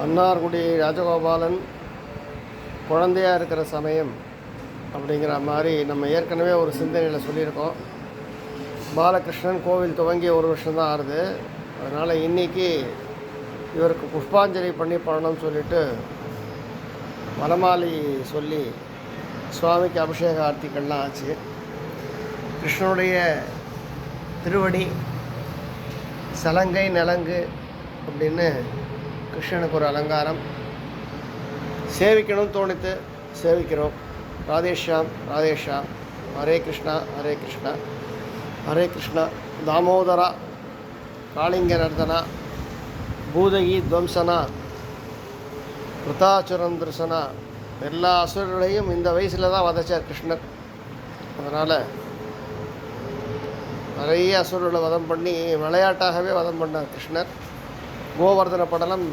மன்னார்குடி ராஜகோபாலன் குழந்தையாக இருக்கிற சமயம் அப்படிங்கிற மாதிரி நம்ம ஏற்கனவே ஒரு சிந்தனையில் சொல்லியிருக்கோம். பாலகிருஷ்ணன் கோவில் துவங்கி ஒரு வருஷம்தான் ஆறுது. அதனால் இன்றைக்கி இவருக்கு புஷ்பாஞ்சலி பண்ணி பண்ணணும்னு சொல்லிட்டு வனமாலி சொல்லி சுவாமிக்கு அபிஷேக ஆர்த்திகள்லாம் ஆச்சு. கிருஷ்ணனுடைய திருவடி சலங்கை நலங்கு அப்படின்னு கிருஷ்ணனுக்கு ஒரு அலங்காரம். சேவிக்கணும்னு தோணித்து சேவிக்கிறோம். ராதேஷாம் ராதேஷாம், ஹரே கிருஷ்ணா ஹரே கிருஷ்ணா ஹரே கிருஷ்ணா. தாமோதரா, காளிங்க நர்தனா, பூதகி துவம்சனா, கிருதாச்சுரந்திரசனா, எல்லா அசுரர்களையும் இந்த வயசில் தான் வதைச்சார் கிருஷ்ணர். அதனால் நிறைய அசுரர்களை வதம் பண்ணி விளையாட்டாகவே வதம் பண்ணார் கிருஷ்ணர். கோவர்தன படலம்